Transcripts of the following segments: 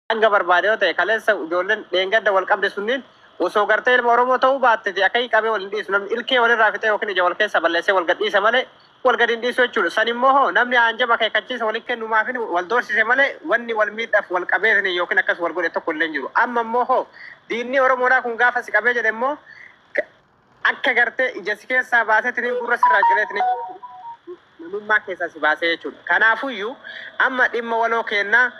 hanga barbaadee ta'e kaleessa ijoolleen dheengadda wal qabde sunniin osoo gartee ilma Oromoo ta'uu baatte akai qabee wal dhiisu namni ilkee walirraa fixee yookiin ija wal keessa balleessee wal gadhiisa malee wal gadi dhiisu jechuudha. San immoo namni aanjama akeekkachiisa wal kennumaaf wal doorsise malee wanni wal miidhaaf wal qabee yookiin akkas wal godhe tokko illee hin jiru. Amma immoo diinni Oromoodhaa kun gaafa si qabee jedhe immoo akka gartee ija si keessaa baaseetiin gurra sirraa cireetiin namummaa keessaa si baasee jechuudha. Kanaafuyyuu amma dhimma waloo kennaa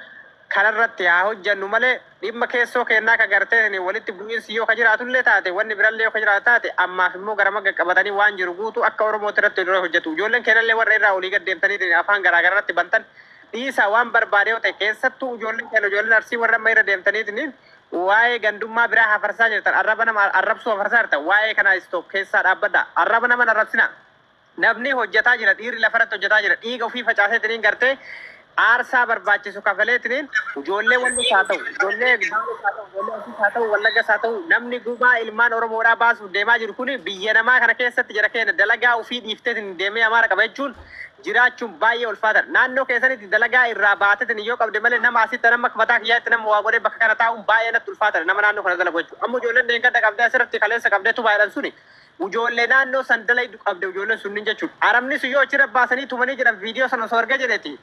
kanarratti haa hojjannu malee dhimma keessoo kennaa ka gartee walitti bu'iinsi yoo ka jiraatullee taate wanni birallee yoo ka jiraatu taate ammaaf immoo gara magga qabatanii waan jiru guutu akka Oromooti irratti dura hojjetu. Ijoolleen kennallee warra irraa olii gad deemtanii afaan garaagaraatti bantan dhiisaa waan barbaade yoo ta'e keessattuu ijoolleen Arsii warra amma irra deemtaniitiin waa'ee gandummaa biraa hafarsaa jirtan arraba nama arrabsuu hafarsaa jirtan waa'ee kana istoop keessaa dhaabbadha. Arraba nama arrabsina. Namni hojjetaa jira dhiirri lafarratti hojjetaa jira dhiiga ofii facaaseetiin gartee aarsaa barbaachisu kafaleetiin ijoollee wanni isaa ta'u ijoollee isaa ta'u wallagga isaa ta'u namni gubaa ilmaan Oromoodhaa baasuuf deemaa jiru kun biyya namaa kana keessatti jara keenya dalagaa ofii dhiifteetiin deemee Amaara qaba jechuun jiraachuun baay'ee ulfaata. Naannoo keessanitti dalagaa irraa baateetiin yoo qabde malee nama asitti nama mataa kiyyaatti nama waa godhee bakka kana taa'uun baay'ee natti ulfaata nama naannoo kana dalagu jechuudha. Amma ijoolleen deengada qabdee asirratti kaleessa qabdeetu baay'eedhaan suni ijoollee naannoo san dalaydu qabde ijoolleen sunniin jechuudha. Arabni sun yoo achirra baasanii tumanii jedhan viidiyoo sana osoo argaa jedheeti.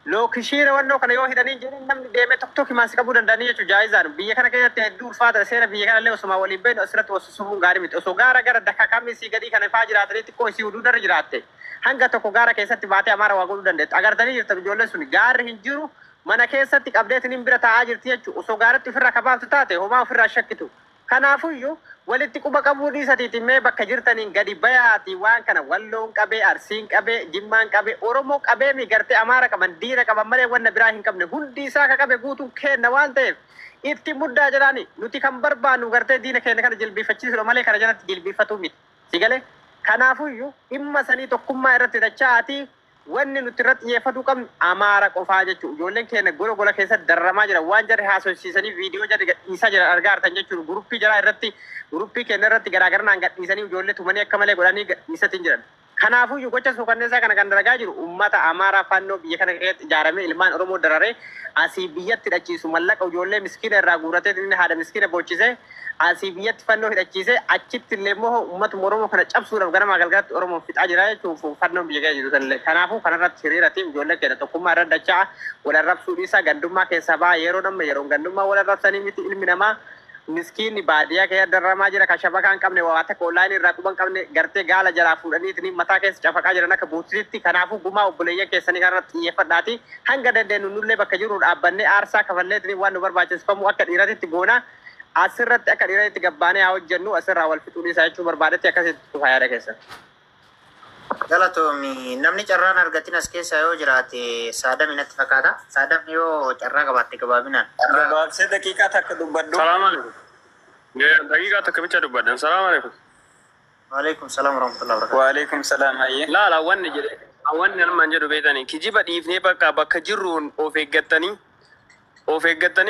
Lookishiira wannoo kana yoo hidhanii jedhan namni deemee tokko maasii qabuu danda'anii jechuudha jaayizaan biyya kana keessatti hedduu ulfaata seera biyya kanallee osuma waliin beenu asirratti wasusuun gaarii miti osoo gaara gara dakka kamisii gadii kana faa jiraatanii xiqqoo isii huduu darra jiraatte hanga tokko gaara keessatti baatee Amaara waa godhuu dandeetti agartanii jirtan ijoolleen sun gaarri hin jiru mana keessatti qabdeetiin bira taa'aa jirti jechuudha osoo gaaratti ofirraa kabaaftu taate homaa ofirraa shakkitu. Kanaafuyyuu walitti quba qabuu dhiisatiitiin mee bakka jirtaniin gadi bayaati waan kana walloon qabee Arsiin qabee Jimmaan qabee Oromoo qabee mi gartee Amaara qaban diina qaban malee wanna biraa hin qabne hundi isaa ka qabe guutuu kenna waan ta'eef itti muddaa jedhaani nuti kan barbaannu gartee diina keenya kana jilbiifachiisudha malee kana jalatti jilbiifatu miti si galee. Kanaafuyyuu dhimma sanii tokkummaa irratti dacha'aatii wanni nuti irratti xiyyeeffatu qabnu Amaara qofaa jechuudha. Ijoolleen keenya gola keessatti darramaa jira waan jarri haasofsiisanii viidiyoo jarri gadhiisaa jira argaa artan jechuudha. Guruppii jaraa irratti guruppii keenya irratti garaagarnaan gadhiisanii ijoollee tumanii akka malee godhanii gadhiisatiin jiran. Kanaafuyyuu gocha suukanneessaa kana kan dalagaa jiru uummata Amaaraa fannoo biyya kana keessatti ijaaramee ilmaan Oromoo dararee asii biyyatti hidhachiisu mallaqa ijoollee miskiina irraa guuratee inni haadha miskiina boochisee asii biyyatti fannoo hidhachiisee achitti illee immoo uummata Oromoo kana cabsuudhaaf ganama galgalatti Oromoo fixaa jira jechuun fannoon biyya keessa jiru sanillee. Kanaafuu kanarratti hiriiraatiin ijoollee keenya tokkummaa irra dachaa wal arrabsuu dhiisaa gandummaa keessaa ba'a yeroo nama yeroon gandummaa wal arrabsanii miti ilmi namaa miskiinni baadiyyaa keessa darramaa jira kan shabaka hin qabne waa takka onlaayinii irraa quban qabne gartee gaala jalaa fuudhaniitiin mataa keessa cafaqaa jiran akka buutiitti. Kanaafuu gumaa obboleeyyan keessanii kanarratti xiyyeeffadhaati hanga dandeenyu nullee bakka jiru dhaabbannee aarsaa kafalleetiin waan nu barbaachisamu akka dhiiratitti goona asirratti akka dhiiratitti gabbaanee haa hojjennu asirraa wal fixuu dhiisaa jechuu barbaadetti akkasitti dhufaa yaada keessa. Galatoomi namni carraan argatin as keessa yoo jiraate Saadam natti fakkaata. Saadam yoo carraa qabaatte gabaabinaan. Gabaabsee daqiiqaa takka dubbadhu. Salaamu alaikum. Daqiiqaa takka bicha dubbadhan. Salaamu alaikum. Waalaikum salaam warahmatullahi wabarakatuh. Waalaikum salaam hayyee. Laala wanni jedhe wanni almaan jedhu beetanii kijiba dhiifnee bakka jirruun of eeggattanii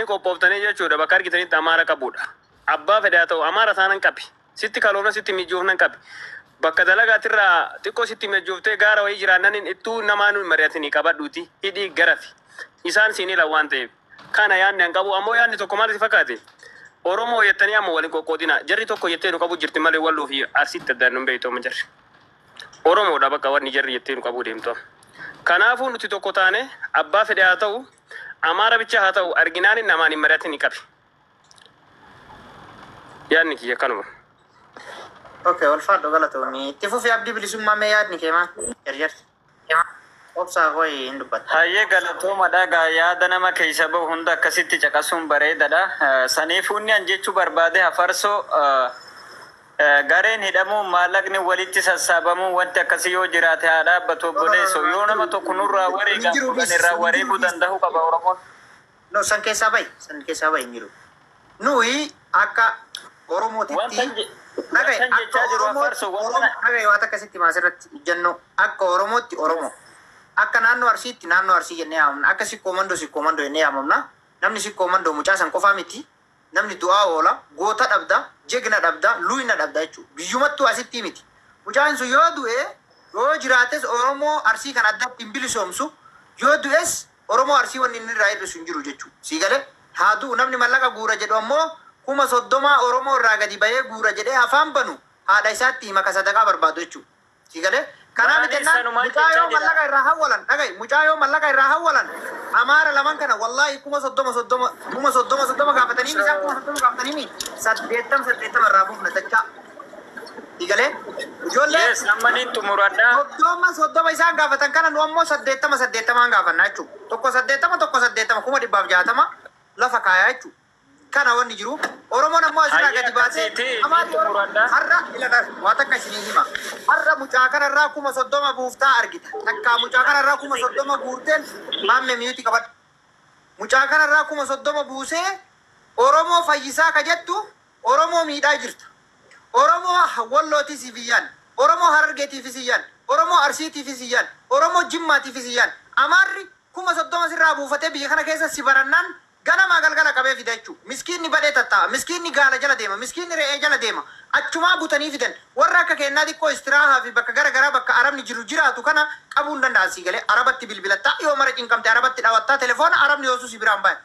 qophooftanii jechuudha bakka argitanitti Amaara qabudha. Abbaa fedhaa ta'u Amaara isaanan qabi. Sitti kaloona sitti mijoofnan qabi. Bakka dalagaatirraa xiqqoo sitti mijooftee gaara wayii jiraannaniin ittuu namaan mari'atanii qabadhuuti hidhii garafi. Isaan siinila waan ta'eef kana yaadni hin qabu ammoo yaadni tokko maal itti fakkaate Oromoo jettanii ammoo waliin qoqqoodina jarri tokko jettee nu qabu jirti malee walluu fi asitti addaan nu beektu amma jarri. Oromoodha bakka wanni jarri jettee nu qabu deemtu. Kanaafuu nuti tokko taane abbaa fedhe haa ta'u Amaara bicha haa ta'u arginaan namaan hin mari'atanii qabi. Yaadni kiyya kanuma. Okay, walfaadho galatoomi. Itti fufi abdii bilisummaa mee yaadni keemaa? Jarjarti. Obsaa ho'i hin dubbatta. Hayyee galatoomadha yaada nama keessa bahu hunda akkasitti caqasuun bareedadha. Saniifuunni an jechuu barbaade hafarsoo gareen hidhamuun maallaqni walitti sassaabamuun wanti akkasii yoo jiraate haa dhaabbatu obboleessoo yoo nama tokko nurraa wareegamu irraa wareeguu danda'u qaba Oromoon. No san keessaa bahi hin jiru. Nuyi akka Oromootitti waan akkasitti maasirratti ijannoo akka Oromootti Oromoo akka naannoo Arsiitti naannoo Arsii jennee yaamamna akka sikkoomandoo jennee yaamamna namni sikkoomandoo mucaa san qofaa miti namni du'aa oola goota dhabda jegna dhabda luuyna dhabda jechuudha biyyumattuu asitti miti mucaan sun yoo du'e yoo jiraates Oromoo Arsii kan addatti hin bilisoomsu yoo du'es Oromoo Arsii wanni inni irraa hir'isu hin jiru jechuudha sii galee haaduu namni mallaqa guura jedhu ammoo kuma soddoma Oromoo irraa gadi bahee guura jedhee afaan banu haadha isaatti hima sadaqaa barbaadu jechuudha. Si galee kanaan jennaan mucaayoo mallaqa irraa hawwalan dhaga'i mucaayoo mallaqa irraa hawwalan amaara laman kana wallahi kuma soddoma gaafatanii isaan kuma soddoma gaafatanii 80 irraa buufna dachaa. Si galee ijoollee namaniin xumuradha. soddoma isaan gaafatan kana nu ammoo 80 gaafanna jechuudha. Tokko 80 kuma 160 lafa kaayaa jechuudha. Kana wanni jiru Oromoon ammoo asirraa gadi baasee har'a ilaala waa takka isinii hima har'a mucaa kanarraa kuma 30 buuftaa argita takka mucaa kanarraa kuma 30 guurteen maamme miyuuti qabadha mucaa kanarraa kuma 30 buusee Oromoo fayyisaa ka jettu Oromoo miidhaa jirta Oromoo Wallootii siifiyyan Oromoo Harargeetii fisiyyan Oromoo Arsiitii fisiyyan Oromoo Jimmaatii fisiyyan Amaarri kuma 30 sirraa buufatee biyya kana keessa si barannaan ganama galgala qabee fida jechuudha. Miskiinni badee tatta'a. Miskiinni gaala jala deema. Miskiinni re'ee jala deema. Achumaa butanii fidan. Warra akka kennaa xiqqoo istiraahaa fi bakka gara bakka arabni jiru jiraatu kana qabuu hin danda'an sii galee arabatti bilbilattaa yoo mara cinqamte arabatti dhaawattaa telefoona arabni yoosuu si biraan bahe.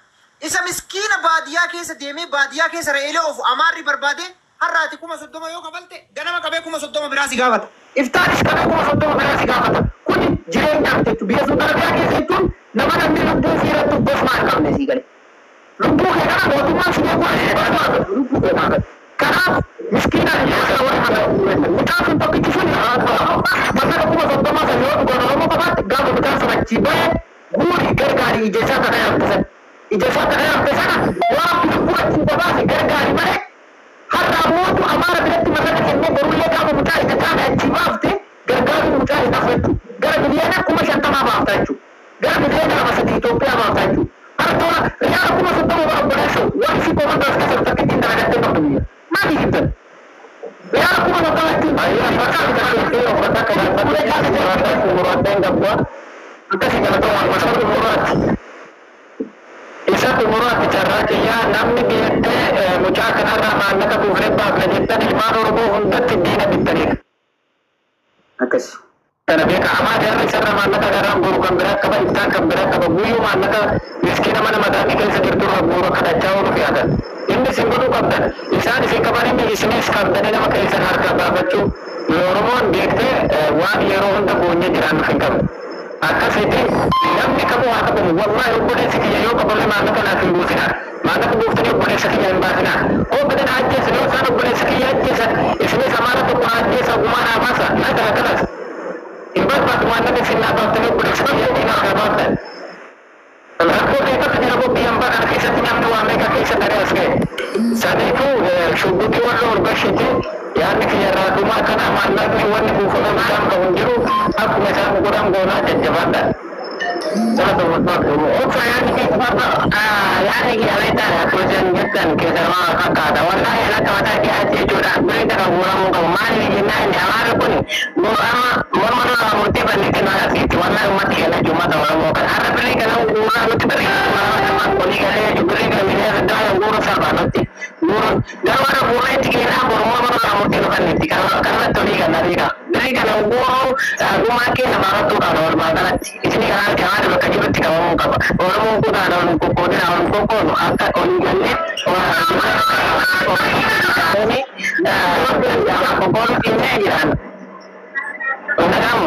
Isa miskiina baadiyyaa keessa deemee baadiyyaa keessa re'eelee ofu amaarri barbaade har'aati kuma 30 yoo qabalte ganama qabee kuma 30 biraa si gaafata. Iftaanis qabee kuma 30 biraa si gaafata. Kun jireenyaaf jechuudha. Biyya sun dalagaa keessa jechuun nama namni lubbuu fiirratti bosmaa hin qabne sii galee. Lubbuu keeraa mootummaan si beeku lubbuu keeraa. Kanaaf miskiina mucaan sun tokkichi sun bakka kuma 30 san yoo dhugan Oromoo qabaatti gaafa mucaan sun achii bahee guuri gargaarii ijeessaa kana yaabbisan. Ijeessaa kana yaabbisan waan lubbuu achii babaase gargaarii malee har'aa mootu amaara biratti mallaqa kennee borullee gaafa mucaa isa taane achii baafte gargaarii mucaa isa fudhatu. Gara biliyoona 50 baafta jechuudha. Gara biliyoona 3 Itoophiyaa baafta jechuudha. Hartola riyaala kuma 30 barbaadashu waan si komandaas keessa takkitti hin dalagattee bakka biyya. Maali hibdan? Riyaala kuma 30 ayyaa bakka keessatti uffata kana muraadeen gabbaa akkasii galatooma masarri muraati. Isatti muraati carraa kiyyaa namni biyyattii mucaa kanarraa maallaqa buufnee baafna jettan ilmaan Oromoo hundatti diina bittaniidha. Akkasi. Kana beeka amaa jarri isarra maallaqa garaan guru kan biraa qaba iftaan kan biraa qaba guyyuu maallaqa miskiina mana mataanii keessa jirturra buura kadhachaa oolu fiyaadan. Inni isin godhuu qabdan isaan isin qabaninni isinis qabdanii nama keessan harkaa baafachuu Oromoon beektee waan yeroo hunda boonyee jiraannu hin qabne. Akkasitti namni qabu haa qabamu wallahi obboleessi kiyya yoo qaballe maallaqa naaf hin buusina. Maallaqa buuftanii obboleessa kiyya hin baasina. Obboleen ajjeesan yoo isaan obboleessa kiyya ajjeesan isinis amaara tokko ajjeesa ogumaa naa baasa naa kana kanas. Ibarat batu mana ke sini apa tadi boleh sekali ini nak apa? Aku mereka punya bukti yang baru kisah tinjam dua mereka kisah dari asli. Saat itu subuh dua lor bersih yang kira rumah kan aman lagi warna bukan macam kau jiru. Aku macam kurang guna jabatan. Kalau teman-teman, oh saya ni apa? Yang ini ada kerjaan jalan kita orang kakak. Warna yang ada kata dia juga mereka orang kemana ini awal pun. Mana murti balik kena itu warna umat kena cuma orang kan. Ada beri kena orang itu beri orang poli kena beri kena dia sedang urus apa nanti. Urus. Kalau ada mulai tiga orang murti kan nanti karena tadi kan dari kan. Dari kena rumah kita baru tu kan orang mana. Isini kan jangan ada kerja ketika orang kapa. Orang mau pun ada orang koko dia orang koko. Angkat orang ni orang ini jangan koko ini jangan. Kamu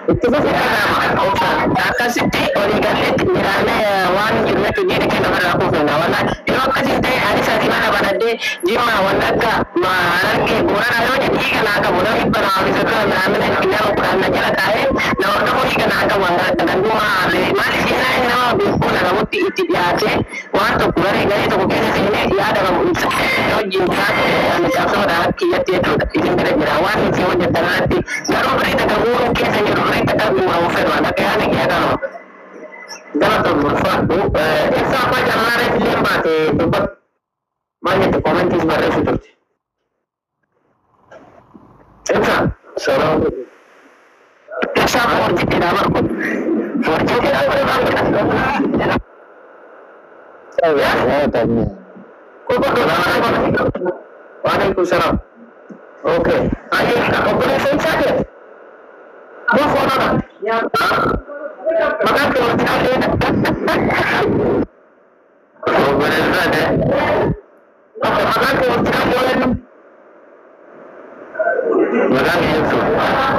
itu kasih original mirane wan juga tu jadi kita berlaku wala itu kasih teh hari saat mana pada de jima wala ka mana ke bukan ada jadi kan agak mudah ibarat habis itu nama kita ukuran aja tahu nah orang pun kan agak wala dan gua mari kita nama buku nama bukti itu biasa waktu kurang ini itu bukan sini dia ada kamu jika misalnya ada kiat itu ini berawan itu jadi nanti baru berita kamu kita berita kamu mau firman kayak ni ya kalau dalam berfaktu siapa yang menarik lembah di tempat banyak tu komentar sebarang itu siapa seorang siapa orang tidak mampu orang tidak mampu saya tanya kau bagaimana Waalaikumsalam. Oke, ayo kita boleh saya saja. Mau foto tak? Ya. Maka kalau saya Maqaan eenyu?